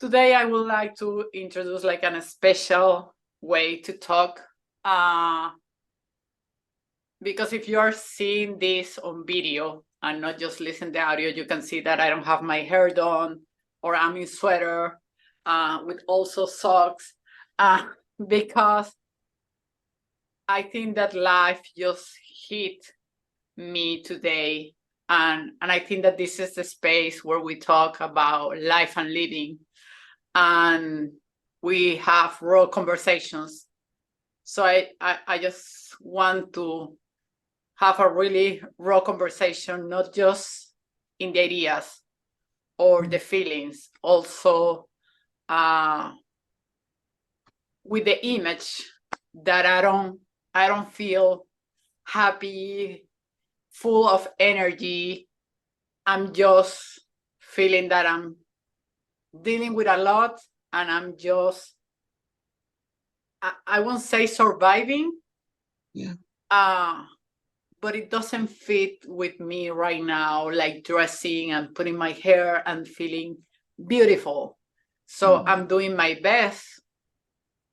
Today I would like to introduce like a special way to talk, because if you are seeing this on video and not just listen to audio, you can see that I don't have my hair done, or I'm in sweater with also socks, because I think that life just hit me today, and I think that this is the space where we talk about life and living, and we have raw conversations. So I just want to have a really raw conversation, not just in the ideas or the feelings, also with the image that I don't feel happy, full of energy. I'm just feeling that I'm dealing with a lot, and I'm just, I won't say surviving, but it doesn't fit with me right now, like dressing and putting my hair and feeling beautiful. So I'm doing my best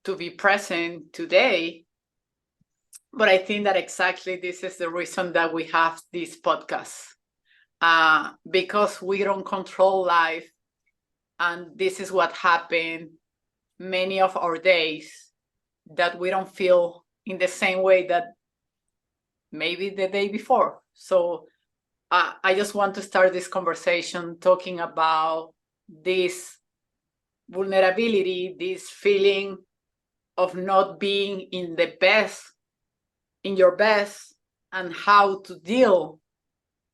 to be present today. But I think that exactly this is the reason that we have this podcast, because we don't control life. And this is what happened many of our days, that we don't feel in the same way that maybe the day before. So I just want to start this conversation talking about this vulnerability, this feeling of not being in the best, in your best, and how to deal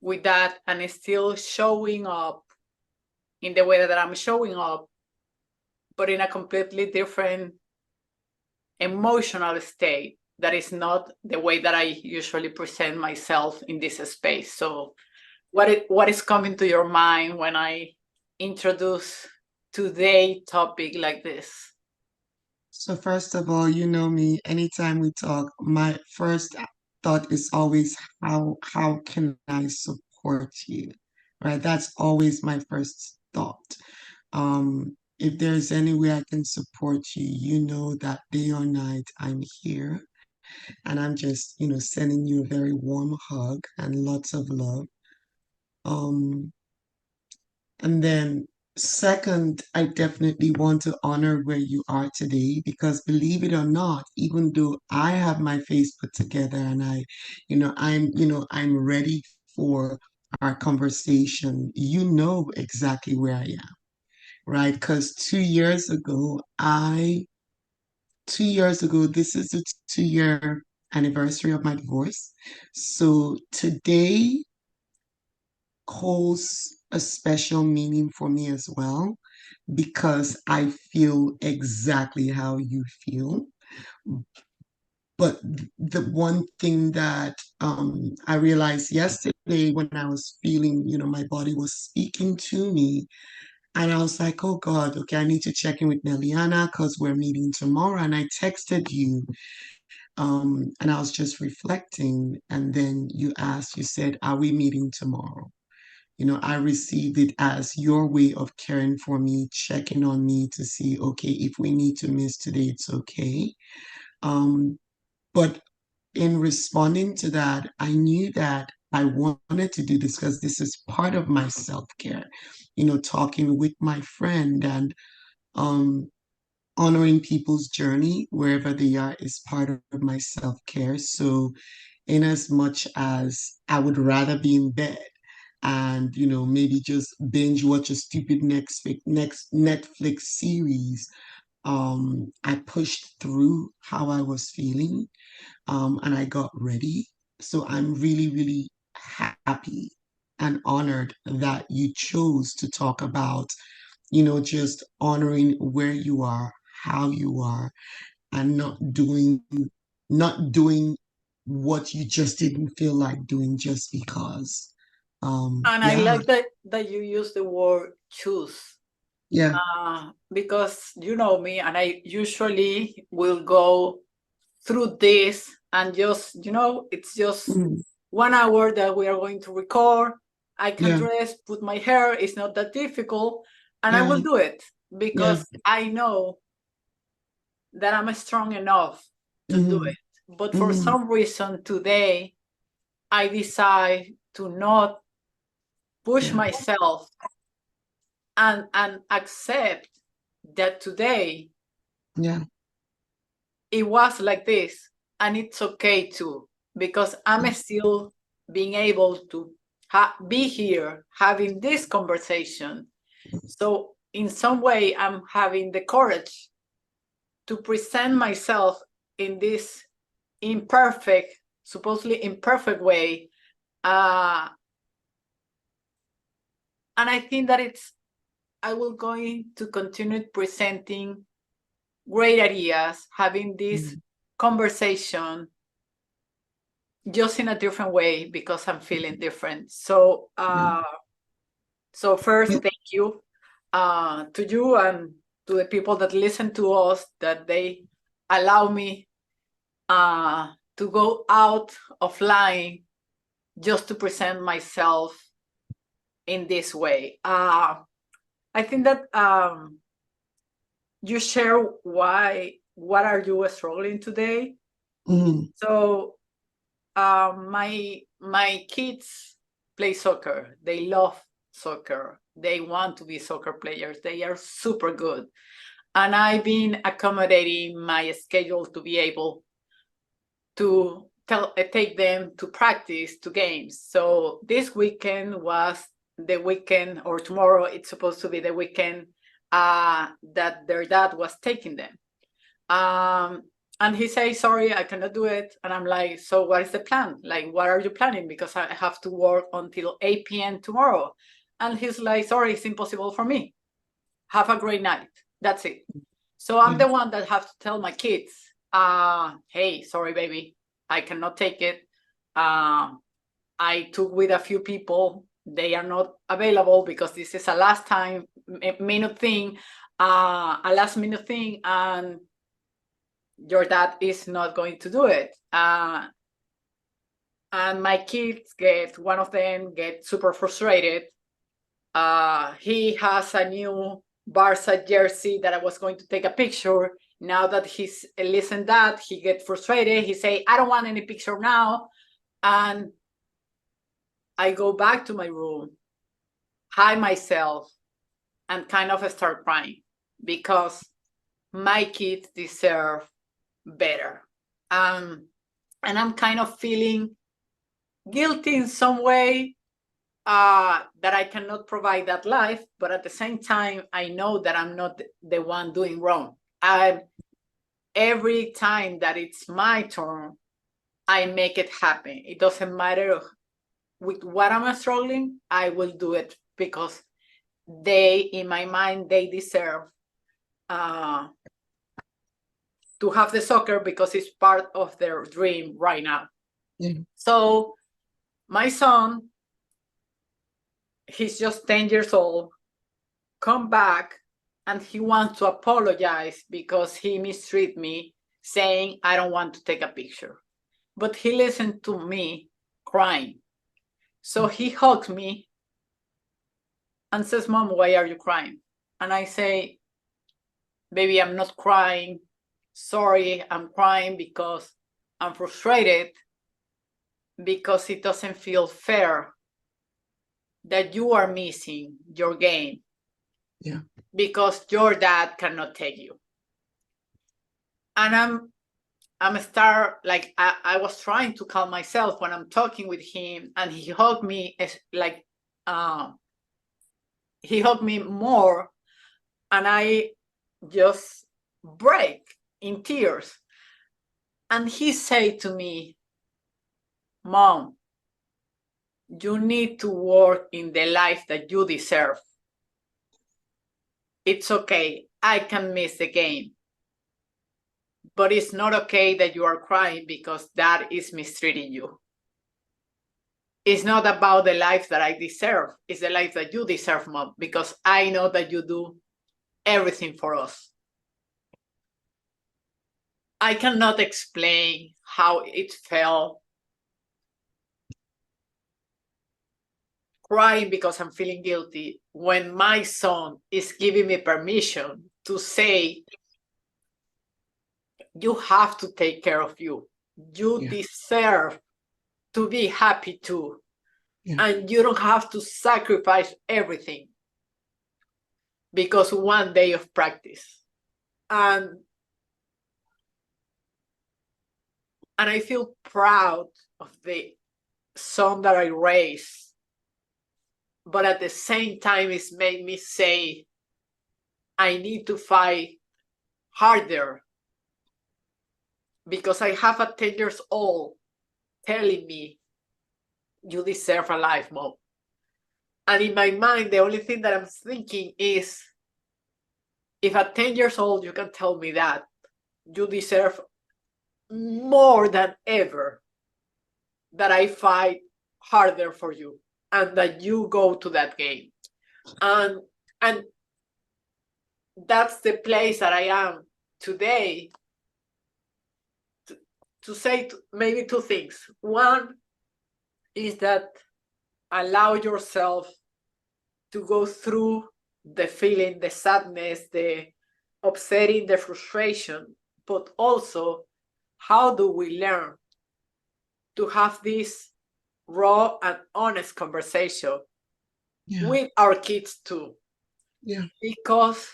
with that and still showing up in the way that I'm showing up, but in a completely different emotional state that is not the way that I usually present myself in this space. So what is coming to your mind when I introduce today's topic like this? So first of all, you know me, anytime we talk, my first thought is always how can I support you? Right? That's always my first thought. If there's any way I can support you, you know that day or night I'm here and I'm just, sending you a very warm hug and lots of love. Um, And then, second, I definitely want to honor where you are today because believe it or not, even though I have my face put together and I'm ready for our conversation, you know exactly where I am, right? Because 2 years ago, this is the 2 year anniversary of my divorce. So today holds a special meaning for me as well because I feel exactly how you feel. But the one thing that I realized yesterday when I was feeling, my body was speaking to me, and I was like, oh God, okay, I need to check in with Neliana because we're meeting tomorrow. And I texted you, and I was just reflecting. And then you said, are we meeting tomorrow? I received it as your way of caring for me, checking on me to see, okay, if we need to miss today, it's okay. Um, but in responding to that, I knew that I wanted to do this because this is part of my self-care, talking with my friend and um, honoring people's journey wherever they are is part of my self-care. So in as much as I would rather be in bed and maybe just binge watch a stupid next Netflix series. I pushed through how I was feeling, and I got ready. So I'm really, really happy and honored that you chose to talk about, just honoring where you are, how you are, and not doing what you just didn't feel like doing just because. And I Yeah, like that you use the word choose, yeah, because you know me, and I usually will go through this and just, it's just mm, 1 hour that we are going to record. I can yeah, dress, put my hair, it's not that difficult, and I yeah, will do it. because I know that I'm strong enough to do it. But for some reason today, I decide to not push myself and accept that today it was like this, and it's okay too, because I'm still being able to be here having this conversation. So in some way, I'm having the courage to present myself in this imperfect, supposedly imperfect way. And I think that I will going to continue presenting great ideas, having this conversation just in a different way because I'm feeling different. So, so first, thank you to you and to the people that listen to us, that they allow me to go out of line just to present myself in this way. I think that you share what are you struggling today? So my kids play soccer. They love soccer. They want to be soccer players. They are super good. And I've been accommodating my schedule to be able to take them to practice, to games. So this weekend was the weekend, or tomorrow it's supposed to be the weekend that their dad was taking them. And he says, sorry, I cannot do it. And I'm like, so what is the plan? Like, what are you planning? Because I have to work until 8 p.m. tomorrow. And he's like, sorry, it's impossible for me. Have a great night. That's it. So I'm the one that have to tell my kids, hey, sorry, baby, I cannot take it. I took with a few people. They are not available because this is a last minute thing, a last minute thing, and your dad is not going to do it. And my kids one of them gets super frustrated. He has a new Barca jersey that I was going to take a picture. Now that he's listened that, he gets frustrated. He say, I don't want any picture now. And I go back to my room, hide myself, and kind of start crying because my kids deserve better. And I'm kind of feeling guilty in some way that I cannot provide that life, but at the same time, I know that I'm not the one doing wrong. Every time that it's my turn, I make it happen. It doesn't matter with what I'm struggling, I will do it because in my mind, they deserve to have the soccer because it's part of their dream right now. So my son, he's just 10 years old, come back, and he wants to apologize because he mistreated me, saying, I don't want to take a picture. But he listened to me crying. So he hugs me and says, Mom, why are you crying? And I say, baby, I'm not crying. Sorry, I'm crying because I'm frustrated, because it doesn't feel fair that you are missing your game. Because your dad cannot take you. And I'm like, I was trying to calm myself when I'm talking with him, and he hugged me like he hugged me more, and I just break in tears. And he said to me, Mom, you need to work in the life that you deserve. It's okay, I can miss the game. But it's not okay that you are crying because Dad is mistreating you. It's not about the life that I deserve. It's the life that you deserve, Mom, because I know that you do everything for us. I cannot explain how it felt crying because I'm feeling guilty, when my son is giving me permission to say, you have to take care of you. You Yeah. deserve to be happy too. Yeah. And you don't have to sacrifice everything because one day of practice. And I feel proud of the son that I raised. But at the same time, it's made me say, I need to fight harder because I have a 10 years old telling me, you deserve a life, mom. And in my mind, the only thing that I'm thinking is, if at 10 years old you can tell me that, you deserve more than ever that I fight harder for you and that you go to that game. And that's the place that I am today to say maybe two things. One is that allow yourself to go through the feeling, the sadness, the upsetting, the frustration, but also how do we learn to have this raw and honest conversation Yeah. with our kids too? Yeah. Because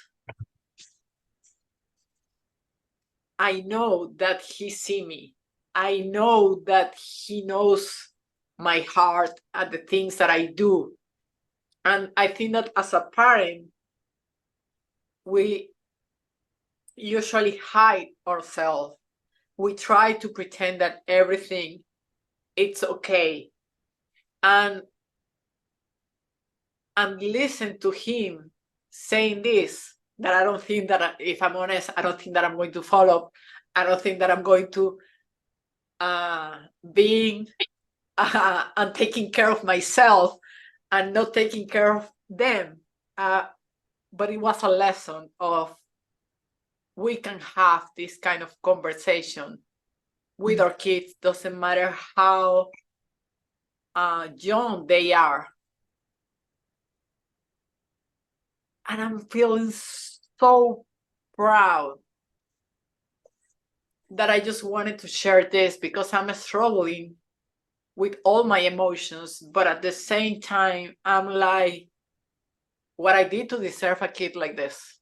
I know that he see me. I know that he knows my heart and the things that I do. And I think that as a parent, we usually hide ourselves. We try to pretend that everything it's okay. And listen to him saying this, that I don't think that, if I'm honest, I don't think that I'm going to follow. I don't think that I'm going to being and taking care of myself and not taking care of them. But it was a lesson of, we can have this kind of conversation with our kids, doesn't matter how young they are. And I'm feeling so proud that I just wanted to share this because I'm struggling with all my emotions, but at the same time, I'm like, what I did to deserve a kid like this.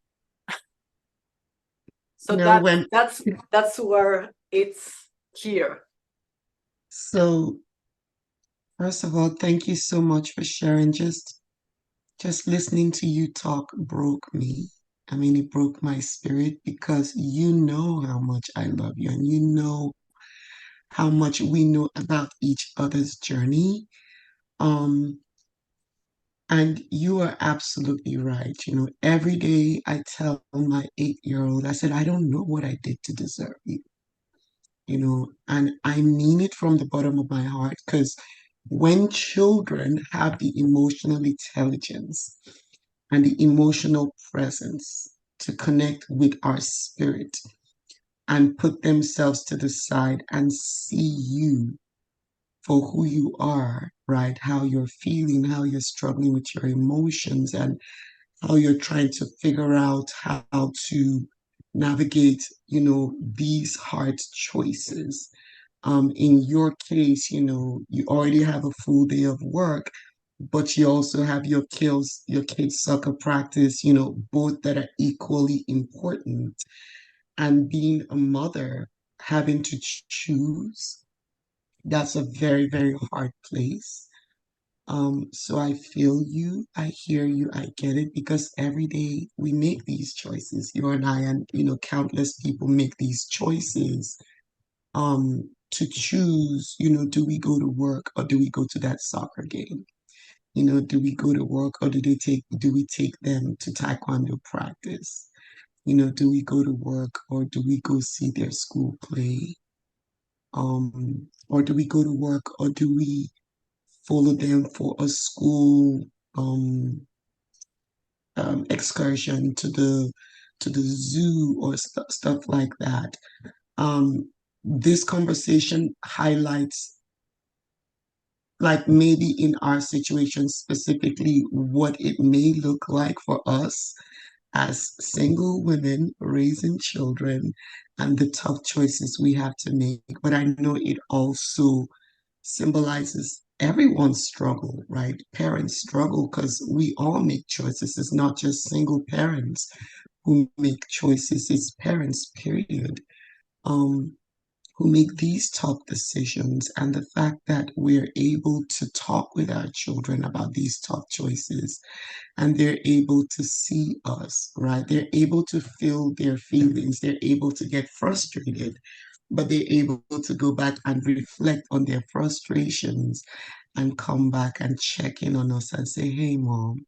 So You know, when that's where it's here. so first of all, thank you so much for sharing. Just listening to you talk broke me. I mean, it broke my spirit because you know how much I love you and you know how much we know about each other's journey. Um, and you are absolutely right. You know, every day I tell my 8-year old, I said, I don't know what I did to deserve you, you know, and I mean it from the bottom of my heart because when children have the emotional intelligence and the emotional presence to connect with our spirit and put themselves to the side and see you for who you are, right? How you're feeling, how you're struggling with your emotions, and how you're trying to figure out how to navigate, you know, these hard choices. In your case, you know, you already have a full day of work, but you also have your kids' soccer practice, you know, both that are equally important. And being a mother, having to choose, that's a very, very hard place. So I feel you, I hear you, I get it because every day we make these choices. You and I, and you know, countless people make these choices to choose, you know, do we go to work or do we go to that soccer game? You know, do we go to work or do we take them to taekwondo practice? You know, do we go to work or do we go see their school play? Or do we go to work or do we follow them for a school um, excursion to the zoo or stuff like that? Um, this conversation highlights like maybe in our situation specifically, what it may look like for us as single women raising children and the tough choices we have to make. But I know it also symbolizes everyone's struggle, right? Parents struggle because we all make choices. It's not just single parents who make choices, it's parents, period, um, who make these tough decisions. And the fact that we're able to talk with our children about these tough choices and they're able to see us, right? They're able to feel their feelings, they're able to get frustrated, but they're able to go back and reflect on their frustrations and come back and check in on us and say, hey, mom,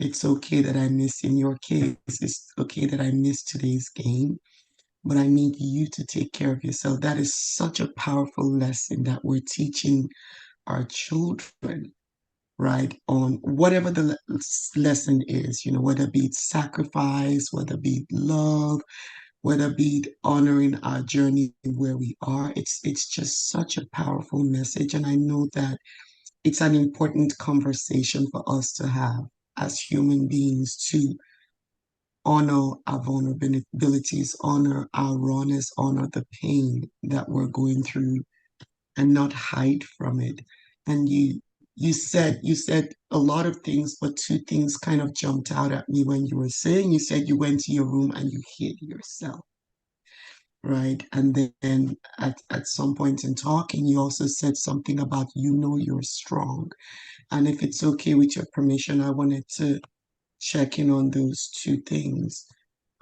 it's okay that I missed in your case. It's okay that I missed today's game, but I need you to take care of yourself. That is such a powerful lesson that we're teaching our children, right? On whatever the lesson is, whether it be sacrifice, whether it be love, whether it be honoring our journey where we are. It's just such a powerful message. And I know that it's an important conversation for us to have as human beings to honor our vulnerabilities, honor our rawness, honor the pain that we're going through and not hide from it. And you said a lot of things, but two things kind of jumped out at me when you were saying. You said you went to your room and you hid yourself, right? And then at some point in talking, you also said something about you're strong. And if it's okay with your permission, I wanted to check in on those two things.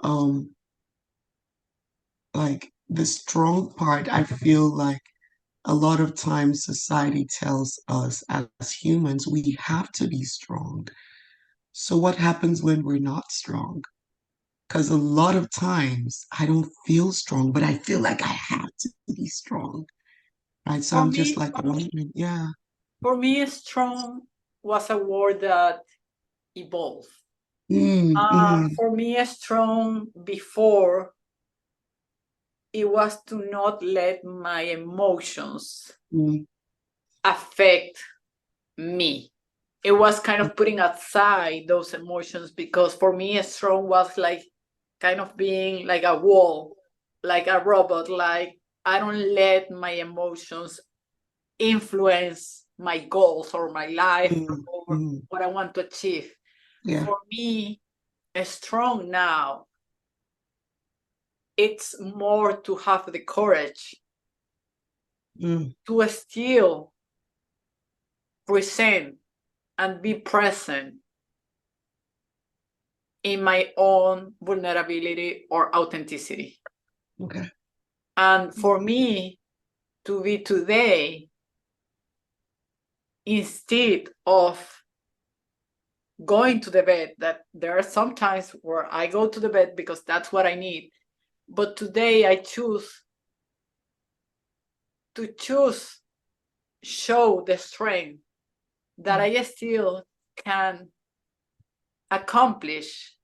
Um, like the strong part, I feel like a lot of times society tells us as humans we have to be strong. So what happens when we're not strong? Because a lot of times I don't feel strong, but I feel like I have to be strong, right? So For I'm just me, like wondering, yeah. strong was a word that evolved. Mm, For me, strong before it was to not let my emotions mm, affect me. It was kind of putting aside those emotions because for me, strong was like kind of being like a wall, like a robot. Like I don't let my emotions influence my goals or my life mm, or mm, what I want to achieve. yeah. For me, strong now, it's more to have the courage Mm, to still present and be present in my own vulnerability or authenticity. okay. And for me to be today, instead of going to the bed, that there are some times where I go to the bed because that's what I need. But today I choose to show the strength that I still can accomplish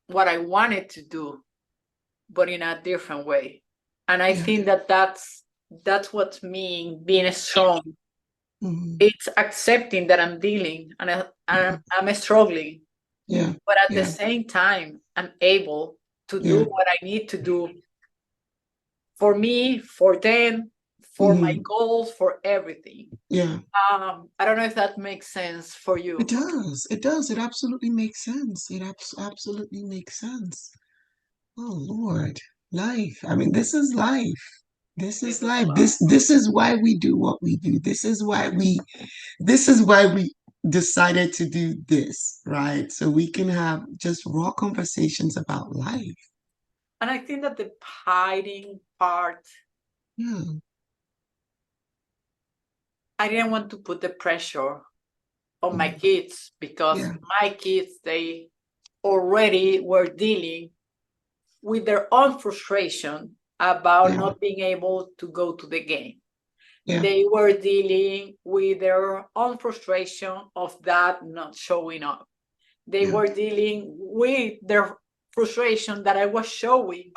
what I wanted to do, but in a different way. And I Yeah. think that that's what means being strong. Mm, It's accepting that I'm dealing and I'm struggling, yeah. but at the Yeah. same time, I'm able to do Yeah. what I need to do for me, for them, for my Mm, goals, for everything. yeah. I don't know if that makes sense for It you. does. It does. It absolutely makes sense. It absolutely makes sense. Oh Lord, life. I mean, this is life. This This is is life. life. This is why we do what we do. This is why we decided to do this, right? So we can have just raw conversations about life. And I think that the hiding part, Yeah, I didn't want to put the pressure on my mm, kids because yeah, my kids, they already were dealing with their own frustration about yeah, not being able to go to the game. yeah, They were dealing with their own frustration of that not showing up. They yeah, were dealing with their frustration that I was showing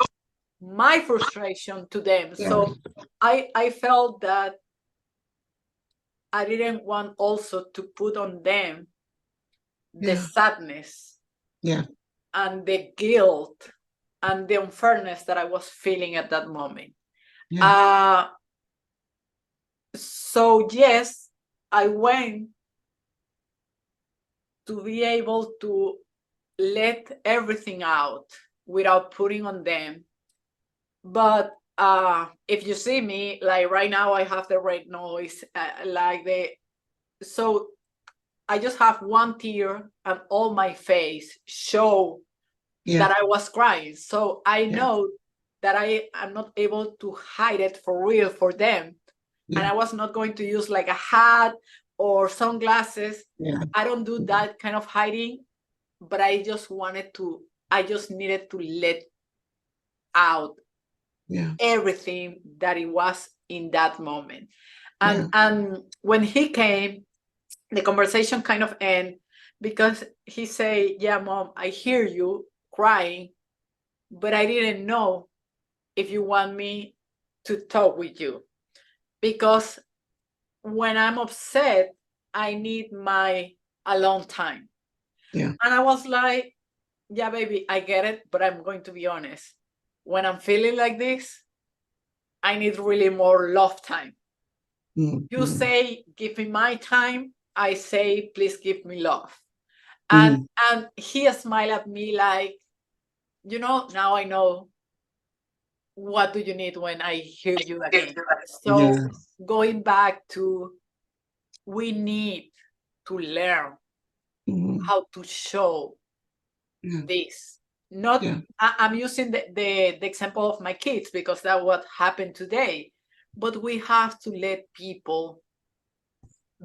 my frustration to them. yeah, So I felt that I didn't want also to put on them the Yeah. sadness Yeah. and the guilt and the unfairness that I was feeling at that moment. Yeah. So yes, I went to be able to let everything out without putting on them. But if you see me, like right now, I have the red nose, so I just have one tear and all my face show Yeah. that I was crying. So I Yeah. know that I am not able to hide it for real for them. And Yeah. I was not going to use like a hat or sunglasses. Yeah. I don't do that kind of hiding, but I just needed to let out Yeah. everything that it was in that moment. Yeah. And when he came, the conversation kind of ended because he said, yeah, Mom, I hear you crying, but I didn't know if you want me to talk with you. Because when I'm upset, I need my alone time. Yeah. And I was like, yeah, baby, I get it, but I'm going to be honest. When I'm feeling like this, I need really more love time. You Mm-hmm. say, give me my time. I say, please give me love. Mm-hmm. And he smiled at me like, now I know what do you need when I hear you again. So Yes. going back to, we need to learn Mm-hmm. how to show Yeah. this. Not, Yeah. I'm using the example of my kids because that's what happened today. But we have to let people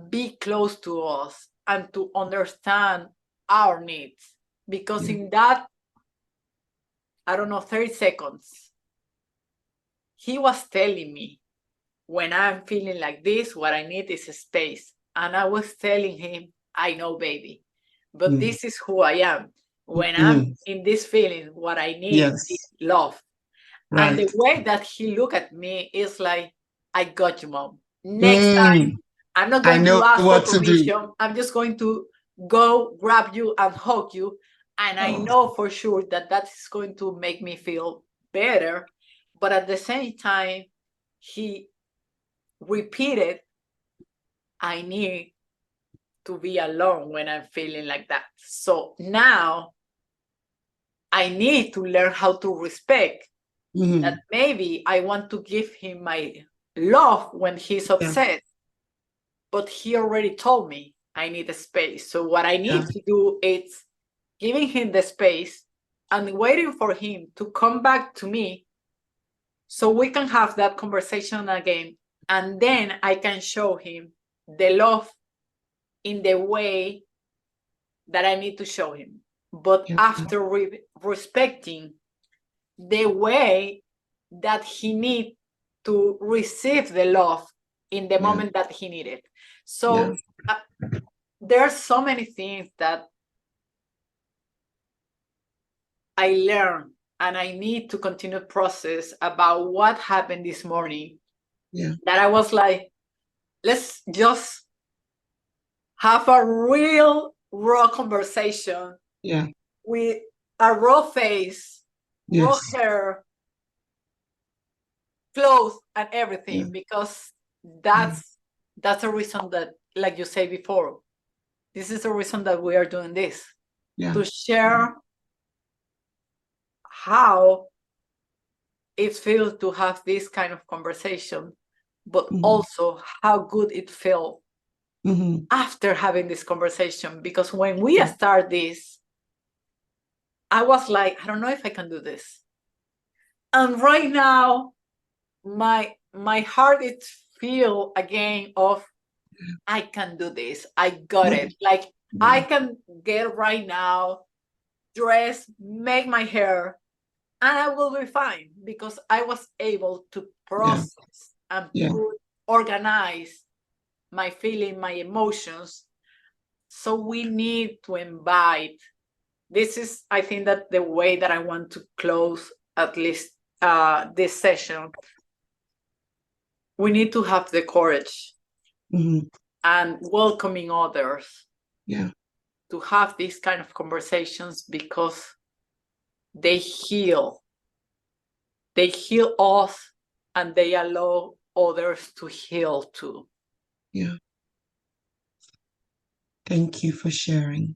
be close to us and to understand our needs. Because Yeah. in that, I don't know, 30 seconds, he was telling me when I'm feeling like this, what I need is a space. And I was telling him, I know, baby, but Mm-hmm. this is who I am. When I'm Mm-hmm. in this feeling, what I need is Yes. love. And the Right. way that he looked at me is like, I got you, Mom. Next time, Mm. I'm not I going to know ask for what to do. permission. I'm just going to go grab you and hug you. And I Oh, know for sure that that is going to make me feel better. But at the same time, he repeated, I need to be alone when I'm feeling like that. So now I need to learn how to respect mm-hmm. that maybe I want to give him my love when he's Yeah. upset, but he already told me I need a space. So what I Yeah. need to do is giving him the space and waiting for him to come back to me so we can have that conversation again. And then I can show him the love in the way that I need to show him. But Yeah. after respecting the way that he need to receive the love in the Yeah. moment that he needed. Yeah. So there are so many things that I learned and I need to continue process about what happened this morning, Yeah. that I was like, let's just have a real raw conversation Yeah. with a raw face, raw Yes. hair, clothes, and Yeah. everything, because Yeah. that's a reason that, like you said before, this is the reason that we are doing this, Yeah. to share how it feels to have this kind of conversation, but Mm-hmm. also how good it felt Mm-hmm. after having this conversation. Because when we Yeah. start this, I was like, I don't know if I can do this. And right now, my heart is feel again of, I can do this. I got Yeah. it. Like I Yeah. can get right now, dress, make my hair, and I will be fine because I was able to Yeah. process and Yeah. organize my feeling, my emotions. So we need to invite. This is, I think, that the way that I want to close at least this session. We need to have the courage Mm-hmm. and welcoming others Yeah. to have these kind of conversations, because they heal. They heal us, and they allow others to heal too. Yeah. Thank you for sharing.